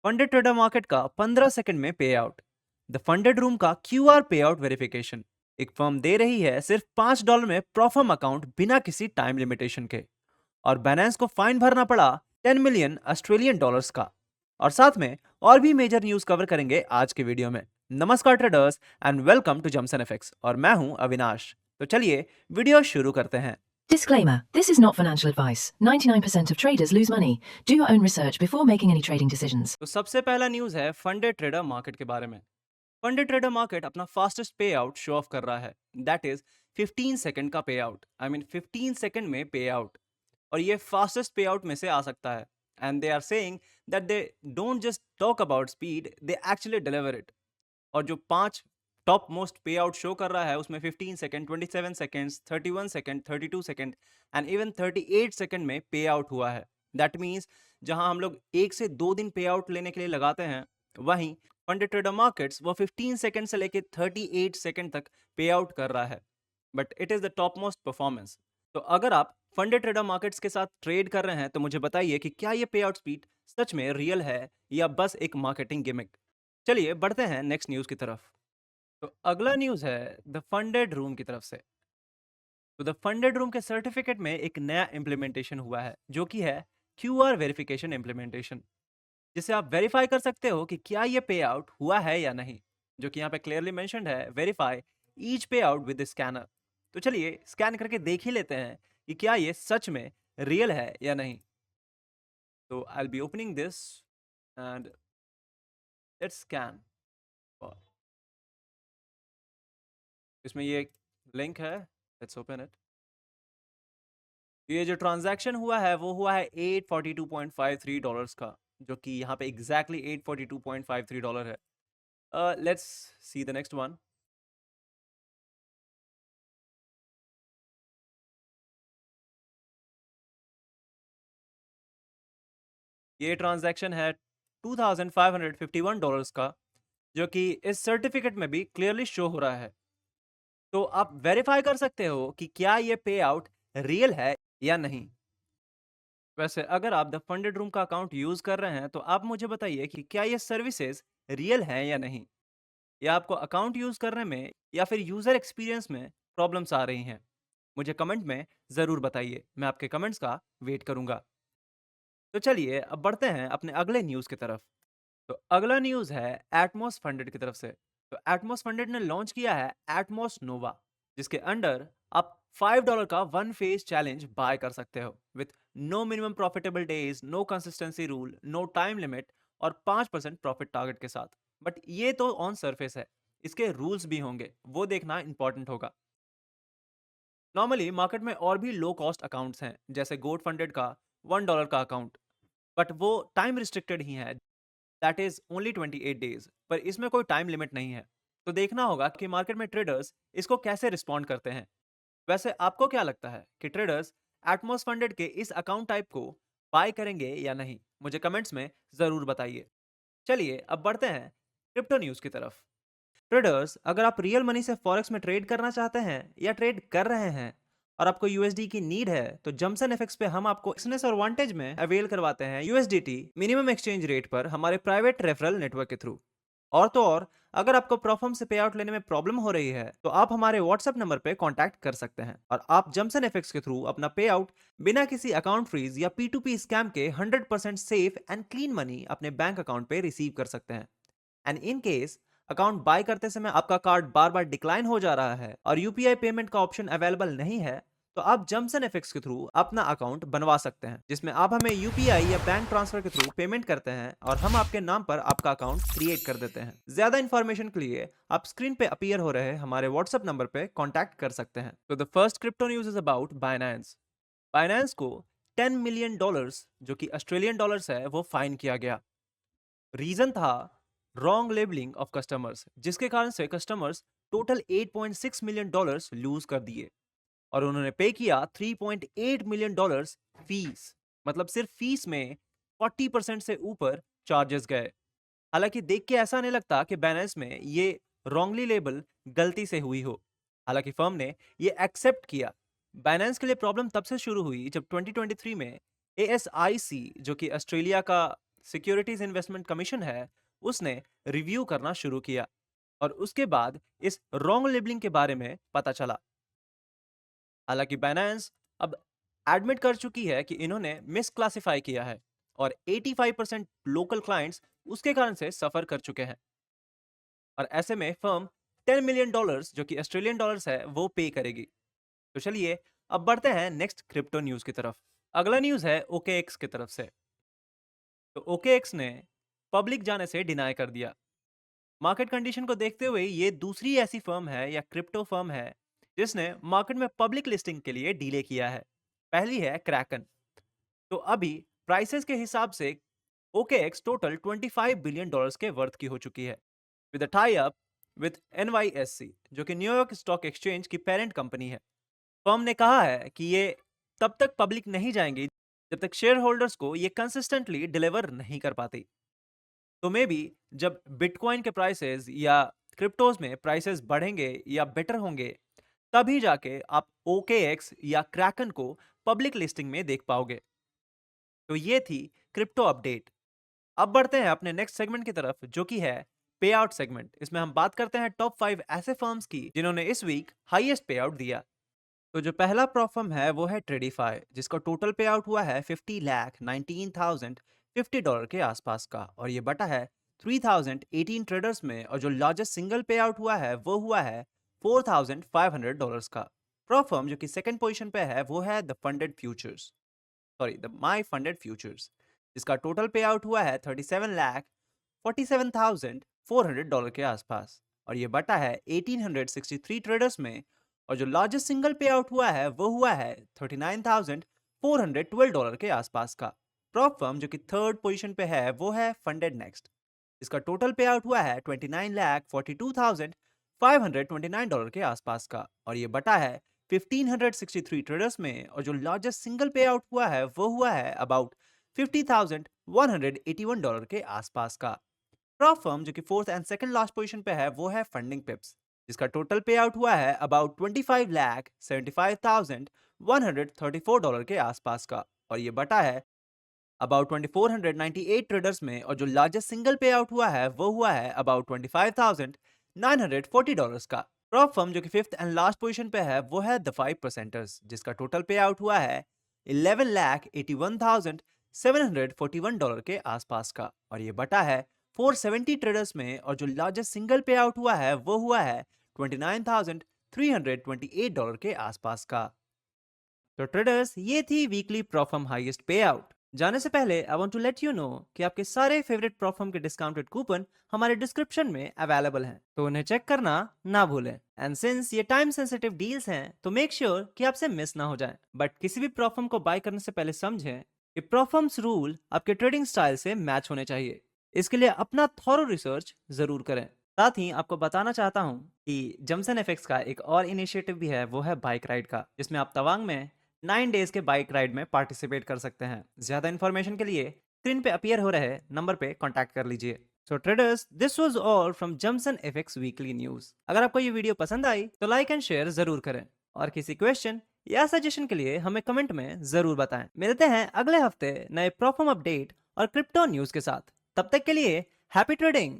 Funded trader market का 15 second में pay out. The funded room का क्यूआर पे आउट वेरिफिकेशन। एक फर्म दे रही है सिर्फ $5 में प्रोफर्म अकाउंट बिना किसी टाइम लिमिटेशन के। और बैलेंस को फाइन भरना पड़ा 10 मिलियन ऑस्ट्रेलियन डॉलर्स का। और साथ में और भी मेजर न्यूज कवर करेंगे आज के वीडियो में। नमस्कार traders and welcome to Jamson FX और मैं हूं अविनाश। तो चलिए वीडियो शुरू करते हैं। Disclaimer: This is not financial advice. 99% of traders lose money. Do your own research before making any trading decisions. तो सबसे पहला न्यूज है फंडेड ट्रेडर मार्केट के बारे में। फंडेड ट्रेडर मार्केट अपना फास्टेस्ट पे आउट शो ऑफ कर रहा है, दैट इज 15 सेकंड का पे आउट। 15 सेकंड में पे आउट। और ये फास्टेस्ट पे आउट में से आ सकता है। And they are saying that they don't just talk about speed, they actually deliver it. और जो 5 top most pay out show कर रहा है उसमें 15 second, 27 seconds, 31 second, 32 second and even 38 second में पे आउट हुआ है। दैट मीन्स जहां हम लोग 1 से 2 दिन पे आउट लेने के लिए लगाते हैं, वहीं फंडेड ट्रेडर मार्केट्स वो 15 सेकंड से लेके 38 सेकंड तक पे आउट कर रहा है। But it is the top most performance. तो अगर आप फंडेड ट्रेडर मार्केट्स के साथ ट्रेड कर रहे हैं तो मुझे बताइए कि क्या ये पे आउट स्पीड सच में रियल है या बस एक मार्केटिंग गिमिक। चलिए बढ़ते हैं नेक्स्ट न्यूज की तरफ। तो अगला न्यूज है द फंडेड रूम की तरफ से। तो द फंडेड रूम के सर्टिफिकेट में एक नया इंप्लीमेंटेशन हुआ है जो कि है क्यूआर वेरिफिकेशन इंप्लीमेंटेशन, जिससे आप वेरीफाई कर सकते हो कि क्या ये पे आउट हुआ है या नहीं। जो कि यहाँ पे क्लियरली मेंशन्ड है, वेरीफाई ईच पे आउट विद स्कैनर। तो चलिए स्कैन करके देख ही लेते हैं कि क्या ये सच में रियल है या नहीं। तो I will be opening this and let's scan. इसमें ये लिंक है, लेट्स ओपन इट। ये जो ट्रांजैक्शन हुआ है वो हुआ है $842.53 का, जो कि यहाँ पे एग्जैक्टली $842.53 है। Let's see the next one. ये ट्रांजैक्शन है $2,551 का, जो कि इस सर्टिफिकेट में भी क्लियरली शो हो रहा है। तो आप वेरीफाई कर सकते हो कि क्या ये पे आउट रियल है या नहीं। वैसे अगर आप द फंडेड रूम का अकाउंट यूज कर रहे हैं तो आप मुझे बताइए कि क्या ये सर्विसेज रियल हैं या नहीं, या आपको अकाउंट यूज करने में या फिर यूजर एक्सपीरियंस में प्रॉब्लम्स आ रही हैं। मुझे कमेंट में जरूर बताइए, मैं आपके कमेंट्स का वेट करूंगा। तो चलिए अब बढ़ते हैं अपने अगले न्यूज की तरफ। तो अगला न्यूज है एटमॉस फंडेड की तरफ से। तो एटमॉस फंडेड ने लॉन्च किया है एटमॉस नोवा, जिसके अंडर आप $5 का वन फेज चैलेंज बाय कर सकते हो with no minimum profitable days, no consistency rule, no time limit और 5% प्रॉफिट टारगेट के साथ। बट ये तो ऑन सरफेस है, इसके रूल्स भी होंगे, वो देखना इंपॉर्टेंट होगा। नॉर्मली मार्केट में और भी लो कॉस्ट अकाउंट्स हैं, जैसे गोट फंडेड का $1 का अकाउंट, बट वो टाइम रिस्ट्रिक्टेड ही है, दैट इज ओनली 28 डेज। पर इसमें कोई टाइम लिमिट नहीं है। तो देखना होगा कि मार्केट में ट्रेडर्स इसको कैसे रिस्पॉन्ड करते हैं। वैसे आपको क्या लगता है कि ट्रेडर्स एटमॉस फंडेड के इस अकाउंट टाइप को बाय करेंगे या नहीं? मुझे कमेंट्स में जरूर बताइए। चलिए अब बढ़ते हैं क्रिप्टो न्यूज की तरफ। ट्रेडर्स, अगर आप रियल मनी से फॉरेक्स में ट्रेड करना चाहते हैं या ट्रेड कर रहे हैं और आपको यूएसडी की नीड है, तो जमसन एफएक्स पे हम आपको एक्सनेस और वांटेज में अवेल करवाते हैं यूएसडीटी मिनिमम एक्सचेंज रेट पर हमारे प्राइवेट रेफरल नेटवर्क के थ्रू। और तो और, अगर आपको प्रॉफर्म से पे आउट लेने में प्रॉब्लम हो रही है तो आप हमारे व्हाट्सएप नंबर पे कांटेक्ट कर सकते हैं और आप जमसन एफएक्स के थ्रू अपना पे आउट बिना किसी अकाउंट फ्रीज या P2P स्कैम के 100% सेफ एंड क्लीन मनी अपने बैंक अकाउंट पे रिसीव कर सकते हैं। And in case account by करते समय आपका कार्ड बार बार डिक्लाइन हो जा रहा है और यूपीआई पेमेंट का ऑप्शन अवेलेबल नहीं है, तो आप जमसन एफएक्स के थ्रू अपना अकाउंट बनवा सकते हैं, जिसमें आप हमें यूपीआई या बैंक ट्रांसफर के थ्रू पेमेंट करते हैं और हम आपके नाम पर आपका अकाउंट क्रिएट कर देते हैं। ज्यादा इंफॉर्मेशन के लिए आप स्क्रीन पे अपीयर हो रहे हमारे व्हाट्सएप नंबर पे कांटेक्ट कर सकते हैं। तो the first crypto news is about Binance. Binance को $10 मिलियन, जो कि ऑस्ट्रेलियन डॉलर्स है, वो फाइन किया गया। रीजन था रॉन्ग लेबलिंग ऑफ कस्टमर्स, जिसके कारण से कस्टमर्स टोटल $8.6 मिलियन लूज कर दिए और उन्होंने पे किया $3.8 मिलियन फीस। मतलब सिर्फ फीस में 40% से ऊपर चार्जेस गए। हालांकि देख के ऐसा नहीं लगता कि बैलेंस में ये रॉन्गली लेबल गलती से हुई हो। हालांकि फर्म ने ये एक्सेप्ट किया। बाइनेंस के लिए प्रॉब्लम तब से शुरू हुई जब 2023 में ASIC, जो कि ऑस्ट्रेलिया का सिक्योरिटीज इन्वेस्टमेंट कमीशन है उसने रिव्यू करना शुरू किया और उसके बाद इस रॉन्ग लेबलिंग के बारे में पता चला। हालांकि बाइनेंस अब एडमिट कर चुकी है कि इन्होंने मिसक्लासिफाई किया है और 85% लोकल क्लाइंट्स उसके कारण से सफर कर चुके हैं और ऐसे में फर्म $10 मिलियन जो कि ऑस्ट्रेलियन डॉलर्स है वो पे करेगी। तो चलिए अब बढ़ते हैं नेक्स्ट क्रिप्टो न्यूज की तरफ। अगला न्यूज है OKX की तरफ से। तो OKX ने पब्लिक जाने से डिनाई कर दिया। मार्केट कंडीशन को देखते हुए ये दूसरी ऐसी फर्म है या क्रिप्टो फर्म है जिसने मार्केट में पब्लिक लिस्टिंग के लिए डिले किया है। पहली है क्रैकन। तो अभी प्राइसेस के हिसाब से OKX टोटल $25 बिलियन के वर्थ की हो चुकी है with a tie up with NYSE जो कि न्यूयॉर्क स्टॉक एक्सचेंज की पेरेंट कंपनी है। फर्म ने कहा है कि ये तब तक पब्लिक नहीं जाएंगी जब तक शेयर होल्डर्स को ये कंसिस्टेंटली डिलीवर नहीं कर पाती। तो मे बी जब बिटकॉइन के प्राइसेस या क्रिप्टोज में प्राइसेस बढ़ेंगे या बेटर होंगे तभी जाके आप OKX या क्रैकन को पब्लिक लिस्टिंग में देख पाओगे। तो ये थी क्रिप्टो अपडेट। अब बढ़ते हैं अपने नेक्स्ट सेगमेंट की तरफ जो कि है पे आउट सेगमेंट। इसमें हम बात करते हैं टॉप 5 ऐसे फर्म्स की जिन्होंने इस वीक हाईएस्ट पे आउट दिया। तो जो पहला प्रोफर्म है वो है ट्रेडिफाई जिसका टोटल पे आउट हुआ है 50,19,050 के आसपास का और ये बटा है 3,018 ट्रेडर्स में और जो लार्जेस्ट सिंगल पे आउट हुआ है वो हुआ है $4,500 का। प्रोफर्म जो कि सेकंड पोजीशन पे है वो है the funded futures, sorry the my funded futures, जिसका टोटल पे आउट हुआ है 37,47,400 के आसपास और ये बटा है 1,863 ट्रेडर्स में और जो लार्जेस्ट सिंगल पे आउट हुआ है वो हुआ है $39,412 के आसपास का। प्रॉप फर्म जो कि थर्ड पोजीशन पे है वो है फंडेड नेक्स्ट, इसका टोटल पे आउट हुआ है $29,42,529 के आसपास का और ये बटा है 1,563 ट्रेडर्स में और जो लार्जेस्ट सिंगल पे आउट हुआ है वो हुआ है अबाउट $50,181 के आसपास का। प्रॉप फर्म जो कि fourth and second last position पे है वो है फंडिंग पिप्स, जिसका टोटल पे आउट हुआ है अबाउट $25,75,134 के आसपास का और ये बटा है अबाउट 2,498 ट्रेडर्स में और जो लार्जेस्ट सिंगल पे आउट हुआ है वो हुआ है अबाउट $25,940 का। प्रॉप फर्म जो कि फिफ्थ एंड लास्ट पोजीशन पे है वो है द 5%ers, जिसका टोटल पे आउट हुआ है $11,81,741 के आसपास का और ये बटा है 470 ट्रेडर्स में और जो लार्जेस्ट सिंगल पे आउट हुआ है वो हुआ है $29,328 के आसपास का। तो ट्रेडर्स ये थी weekly prop firm highest pay out. जाने से पहले I want to let you know कि आपके सारे फेवरेट प्रॉफर्म के डिस्काउंटेड कूपन हमारे डिस्क्रिप्शन में अवेलेबल हैं, तो उन्हें चेक करना ना भूलें। एंड सिंस ये टाइम सेंसिटिव डील्स हैं तो मेक श्योर कि आपसे मिस ना हो जाए। बट किसी भी प्रॉफर्म को बाय करने से पहले समझें कि प्रॉफर्म्स रूल आपके ट्रेडिंग स्टाइल से मैच होने चाहिए। इसके लिए अपना थॉरो रिसर्च जरूर करें। साथ ही आपको बताना चाहता हूँ कि जमसन एफएक्स का एक और इनिशिएटिव भी है, वो है बाइक राइड का, जिसमें आप तवांग में 9 डेज के बाइक राइड में पार्टिसिपेट कर सकते हैं। ज्यादा इन्फॉर्मेशन के लिए स्क्रीन पे अपीयर हो रहे नंबर पे कांटेक्ट कर लीजिए। So traders, this was all from जमसन एफएक्स वीकली न्यूज। अगर आपको ये वीडियो पसंद आई तो लाइक एंड शेयर जरूर करें और किसी क्वेश्चन या सजेशन के लिए हमें कमेंट में जरूर बताएं। मिलते हैं अगले हफ्ते नए प्रॉफर्म अपडेट और क्रिप्टो न्यूज के साथ। तब तक के लिए हैप्पी ट्रेडिंग।